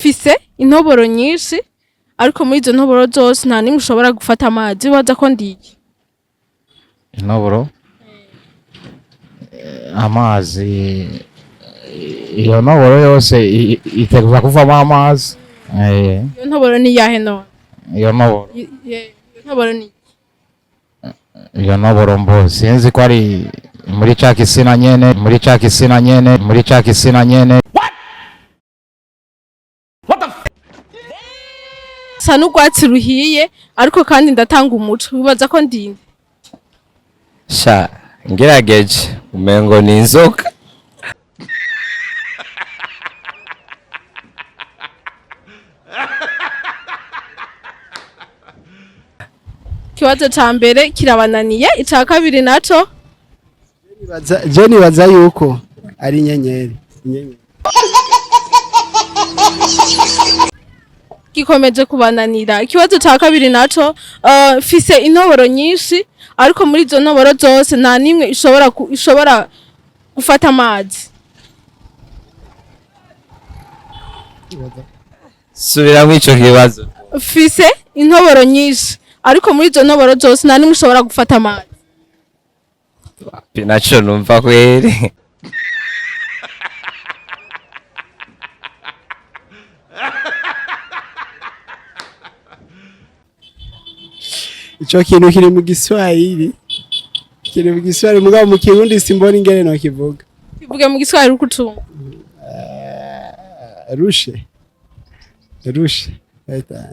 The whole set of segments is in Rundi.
Fise intoboro nyinshi ariko muri izo ntoboro zose nta nimwe ushobora gufata amazi waza ko ndiye. Intoboro amazi iyo ntoboro yose iteguza kuvamo amazi. Iyo ntoboro ni yahe none? Iyo ntoboro Iyo ntoboro ni iyo ntoboro mbo sinzi ko ari muri ca kisina nyene muri ca kisina nyene. sa n'urwatsi ruhiye ariko kandi ndatanga umuco wibaza ko ndinde. Sha ngerageje umengo ni inzoka. Ikibazo ca mbere kirabananiye, ica kabiri naco je nibaza yuko ari inyenyeri. gikomeje kubananira. Ikibazo ca kabiri naco fise intoboro nyinshi ariko muri izo ntoboro zose nta nimwe ishobora gufata amazi. Subiramo ico kibazo. Fise intoboro nyinshi ariko muri izo ntoboro zose nta nimwe ushobora gufata amazi. Pinacho numva kweli. Ico kintu kiri mu Giswahili. Mugabo mu Kirundi simbona ingene no kivuga. Kivuge mu Giswahili uko ucumva. Rushe.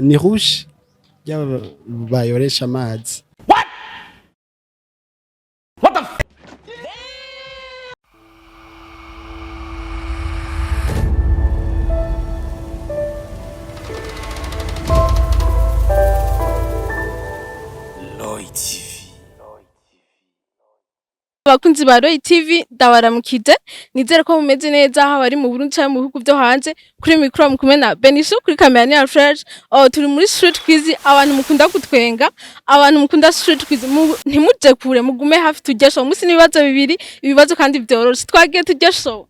Ni rushe. Yaba bayoresha amazi. Abakunzi ba Roy TV ndabaramukije nizere ko mumeze neza aho bari mu Burundi cyangwa mu bihugu byo hanze kuri micro mukumwe na Benisho kuri kamera ni Alfred. Turi muri StreetQuiz, abantu mukunda kutwenga, abantu mukunda StreetQuiz ntimuje kure mugume hafi tujye show. Musi nibibazo bibiri, ibibazo kandi byoroshe twagiye tujye show.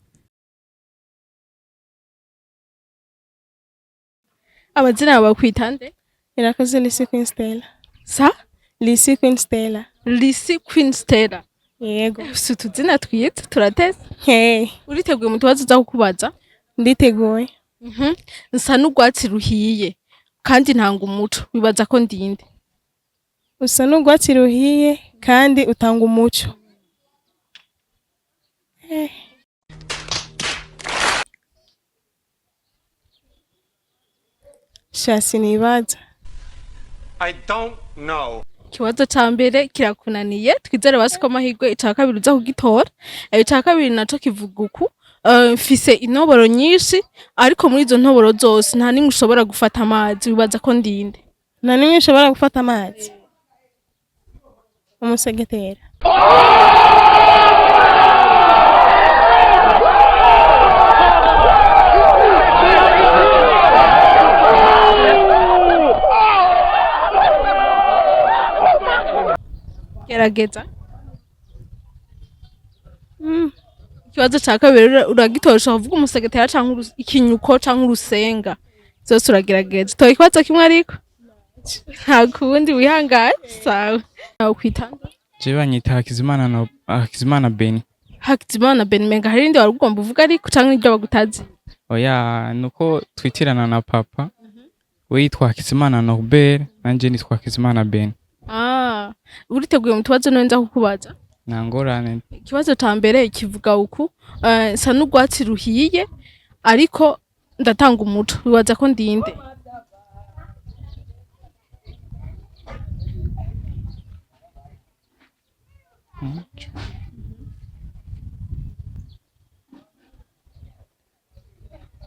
Amazina bakwitande Irakoze Lisi Queen Stella. sa Lisi Queen Stella. Lisi Queen Stella. Yego. Utuzina twita turateze. Hey. Uriteguye mu tubazo za kukubaza? Nditeguye. Nsa n'urwatsi ruhiye kandi ntanga umuco wibaza ko ndinde. Usa n'urwatsi ruhiye kandi utanga umuco. Shasi nibaza. I don't know. Ikibazo ca mbere kirakunaniye twizere basi ko amahirwe ica kabiri uza kugitora. Ica kabiri naco kivuga uku mfise intoboro nyinshi ariko muri izo ntoboro zose nta nimwe ushobora gufata amazi wibaza ko ndinde. Nta nimwe ushobora gufata amazi. Umusegetera. Gerageza. Ikibazo ca kabiri uragitoresha uvuga umusegetera canke ikinyuko canke urusenga. Zose uragerageza. Toye ikibazo kimwe ariko. Nta kundi wihangaye. Sawa. Nawe kwitanga. Je banyita Hakizimana Beni. Hakizimana Beni menga hari indi warugomba uvuga ariko canke iryo bagutazi. Oya nuko twitirana na papa. We yitwa Hakizimana Norbert nanje nitwa Hakizimana Beni. Uriteguye mu tubazo neza kukubaza? Nangorane. Ikibazo ca mbere kivuga uku sa n'urwatsi ruhiye ariko ndatanga umuco wibaza ko ndinde.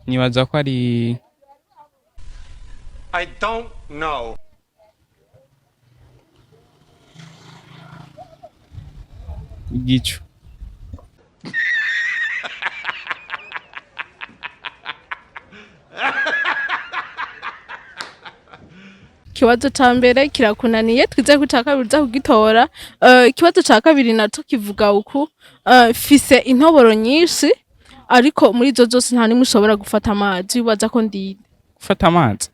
Nibaza ko ari I don't know. igicu. Ikibazo ca mbere kirakunaniye twizeye ko ica kabiri uza kugitora. Ikibazo ca kabiri naco kivuga uku fise intoboro nyinshi ariko muri izo zose nta nimwe ushobora gufata amazi wibaza ko ndinde. gufata amazi.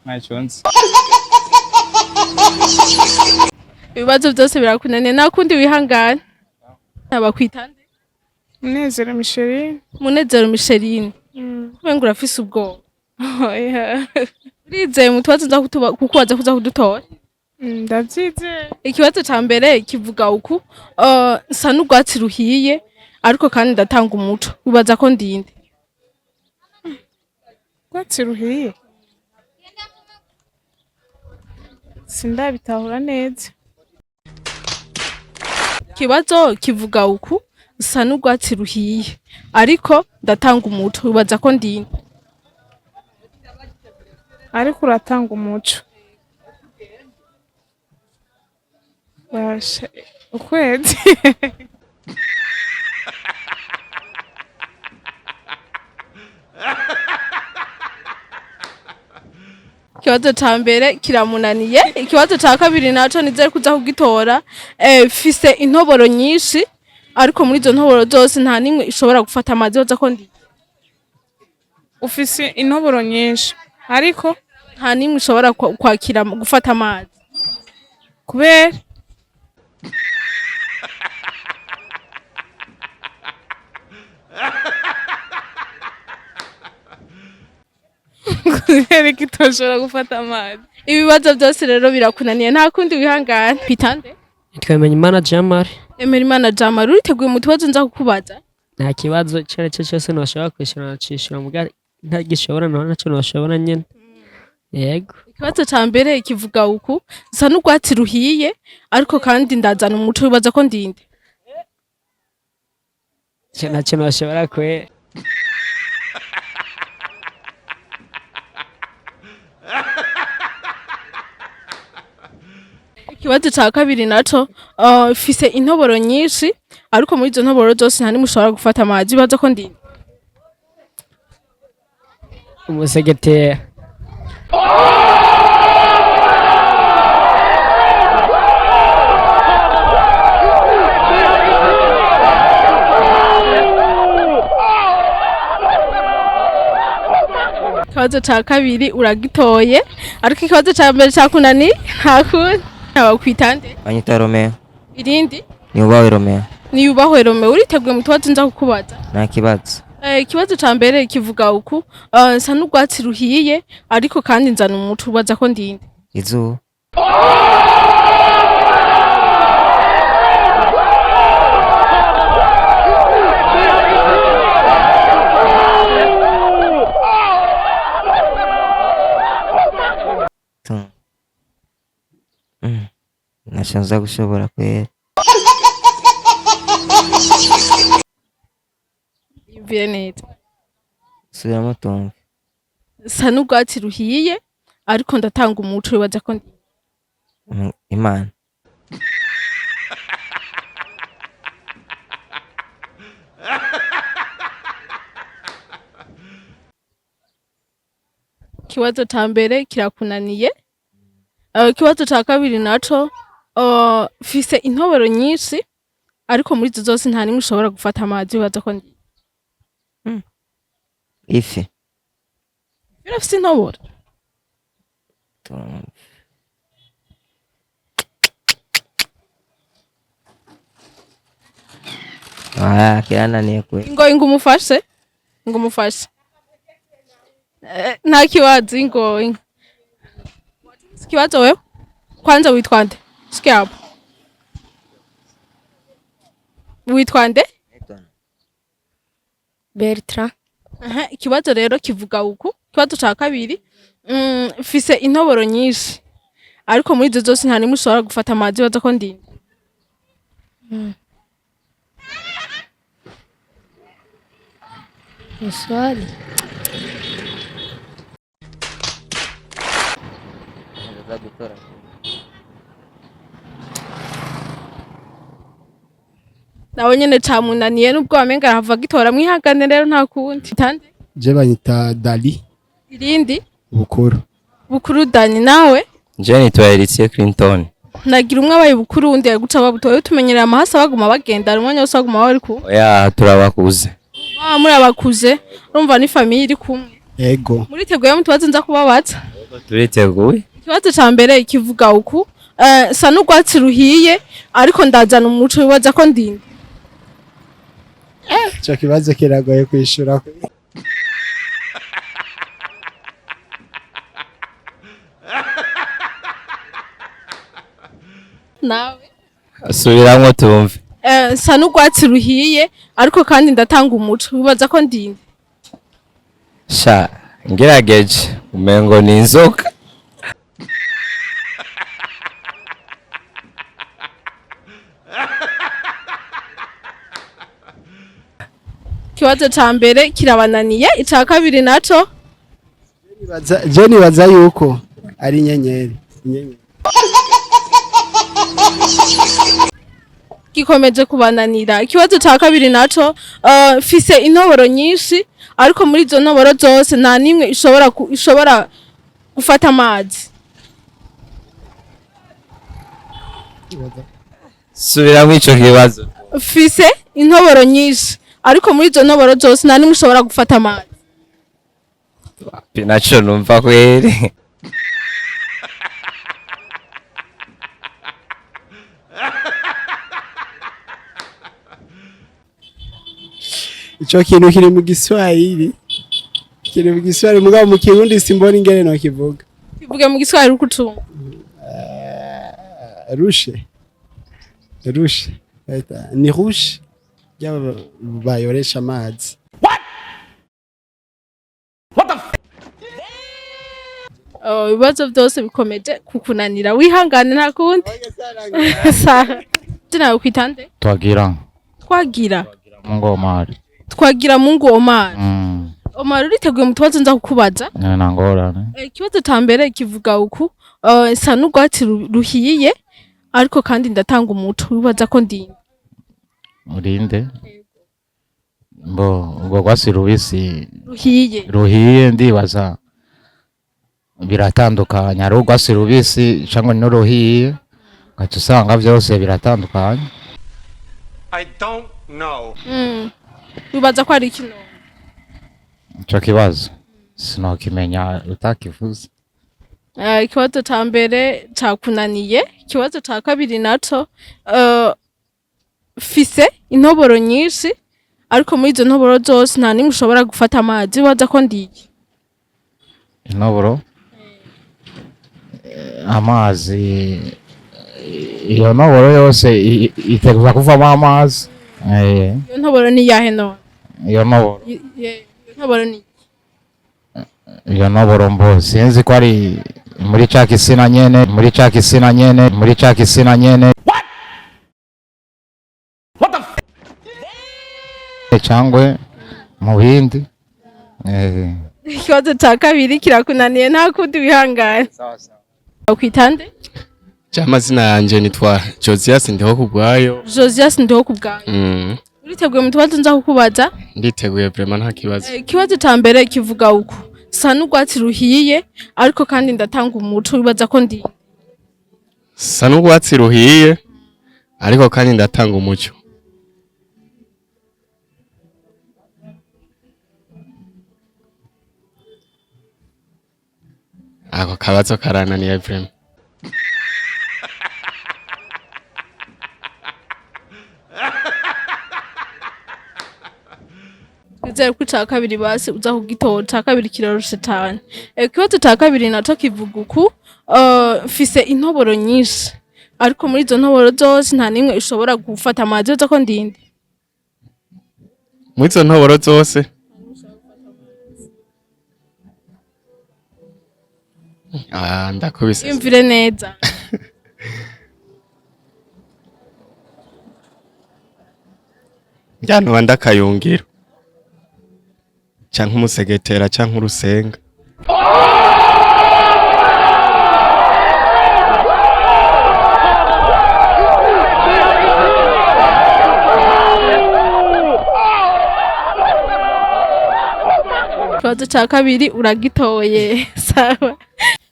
Ntacyo nzi. ibibazo byose birakunaniye nta kundi wihangana abakwitande Munezero Micheline. Munezero Micheline kubenga urafise ubwoba Oya. urizeye mu tubazo nza kukubaza kuza kudutora Ndavyizeye. ikibazo ca mbere kivuga uku nsa n'urwatsi ruhiye ariko kandi ndatanga umuco wibaza ko ndinde Rwatsi ruhiye. Sindabitahura neza. ikibazo kivuga uku nsa n'urwatsi ruhiye ariko ndatanga umuco wibaza ko ndinde Ariko uratanga umuco. Basha ukwezi. ikibazo ca mbere kiramunaniye ikibazo ca kabiri naco nizere kuza kugitora fise intoboro nyinshi ariko muri izo ntoboro zose nta nimwe ishobora gufata amazi yoza ko ndi Ufise intoboro nyinshi. Ariko nta nimwe ishobora kwakira gufata amazi kubera kubera ko itoshobora gufata amazi. ibibazo byose rero birakunaniye nta kundi wihangana pitande Twamenye imana Jamari. Emerimana Jamari uriteguye mu tubazo nza kukubaza Nta kibazo icyo ari cyo cyose ntashobora kwishyura nacishura muga ntagishobora naho nacyo ntashobora nyene. Yego. ikibazo ca mbere kivuga uku nsa n'urwatsi ruhiye ariko kandi ndazana umuco wibaza ko ndinde Nacyo ntashobora kwe. ikibazo ca kabiri naco fise intoboro nyinshi ariko muri izo ntoboro zose nta nimwe ushobora gufata amazi wibaza ko ndinde Umusegetera. ikibazo ca kabiri uragitoye ariko ikibazo ca mbere cakunaniye nta kundi abakwitande Banyita Romeo. irindi Niubawe Romeo. niyubahwe Romeo uriteguye mu tubazo nza kukubaza Nta kibazo. ikibazo ca mbere kivuga uku nsa n'urwatsi ruhiye ariko kandi nzana umuco ubaza ko ndinde Izuba. Nashanza gushobora kwera. yumviye neza Subiramo tumve. nsa n'urwatsi ruhiye ariko ndatanga umuco wibaza ko ndinde Imana. ikibazo ca mbere kirakunaniye ikibazo ca kabiri naco fise intoboro nyinshi ariko muri izo zose nta nimwe ushobora gufata amazi wibaza ko ndinde Ifi. birafise intoboro Tumve. Kirananiye kwe. ngo umufashe nta kibazo ingo ikibazo wewe kwanza witwa nde sikia hapo witwa nde Bertrand. ikibazo rero kivuga uku ikibazo ca kabiri fise intoboro nyinshi ariko muri izo zose nta nimwe ushobora gufata amazi wibaza ko ndinde Swali. nawe nyene camunaniye nubwo wamenga arahava gitora mwihangane rero nta kundi tande Je banyita Dali irindi Bukuru. bukuru Dani nawe Je nitwa Elise Clinton. nagira umwe abaye bukuru undi ari guca babutoye tumenyerera amahasa baguma bagenda umwanya wose baguma bari ku oya turabakuze muri abakuze urumva ni famille iri kumwe ego muri teguye mutubaze nza kubabaza turiteguye ikibazo ca mbere kivuga uku sa n'urwatsi ruhiye ariko ndazana umuco wibaza ko ndinde ico kibazo kiragoye kwishura nawe subiramwo tumve sa n'urwatsi ruhiye ariko kandi ndatanga umuco wibaza ko ndinde sha ngerageje umengo ni inzoka ikibazo ca mbere kirabananiye ica kabiri naco je nibaza yuko ari inyenyeri gikomeje kubananira ikibazo ca kabiri naco fise intoboro nyinshi ariko muri izo ntoboro zose nta nimwe ishobora gufata amazi subiramwo ico kibazo fise intoboro nyinshi ariko muri izo ntoboro zose nta nimwe ishobora gufata amazi naco numva kweri ico kintu kiri mu Giswahili mugabo mu Kirundi simbona ingene no kivuga kivuge mu Giswahili uko ucumva rushe ni rushe bayoresha amazi ibibazo byose bikomeje kukunanira wihangane nta kundi nawe kwitande twagira Mungu Omar Omar uriteguye mu tubazo nza kukubaza nangorane ikibazo ca mbere kivuga uku sa n'urwatsi ruhiye ariko kandi ndatanga umuco wibaza ko ndinde urinde ubwo rwatsi rubisi ruhiye ndibaza biratandukanye ari urwatsi rubisi cyangwa n'uruhiye gaca usanga byose biratandukanye I don't know. wibaza ko ari ikintu ico kibazo sinokimenya utakivuze ikibazo ca mbere cakunaniye ikibazo ca kabiri naco fise intoboro nyinshi ariko muri izo ntoboro zose nta nimwe ushobora gufata amazi wibaza ko ndiye intoboro amazi iyo ntoboro yose iteguza kuvamo amazi iyo ntoboro ni yahe none iyo ntoboro ni iyo ntoboro mbo sinzi ko ari muri ca kisina nyene cyangwe mu bindi ikibazo ca kabiri kirakunaniye nta kundi wihangane kwitande Amazina yanje nitwa Josias ndiho kubwayo. uriteguye mu tubazo nza kukubaza Nditeguye vraiment nta kibazo. ikibazo ca mbere kivuga uku sa n'urwatsi ruhiye ariko kandi ndatanga umuco wibaza ko ndi Sa n'urwatsi ruhiye ariko kandi ndatanga umuco. Ako kabazo karananiye vraiment. Twizere ko ica kabiri basi uza kugitora ca kabiri kirarushe cyane ikibazo ca kabiri naco kivuga uku fise intoboro nyinshi ariko muri izo ntoboro zose nta nimwe ishobora gufata amazi yo ko ndinde Muri izo ntoboro zose ndakubise. Yumvire neza Njyano wanda kayungiro canke umusegetera canke urusenga. ikibazo ca kabiri uragitoye sawa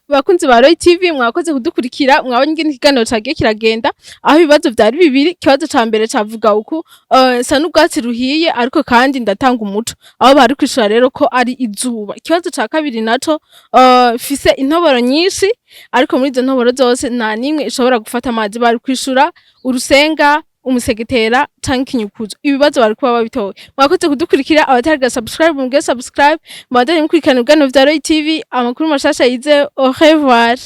bakunzi ba Roy TV mwakoze kudukurikira mwabonye ingene ikiganiro cagiye kiragenda aho ibibazo vyari bibiri ikibazo ca mbere cavuga uku sa n'ubwatsi ruhiye ariko kandi ndatanga umuco aho bari kwishura rero ko ari izuba ikibazo ca kabiri naco fise intoboro nyinshi ariko muri izo ntoboro zose nta nimwe ishobora gufata amazi bari kwishura urusenga umusegetera canke ikinyukuzo ibibazo bari kuba babitowe mwakoze kudukurikira abataraga subscribe mugire subscribe mbandanye mukurikirana ibiganiro vya Roy TV amakuru mashasha yize au revoir.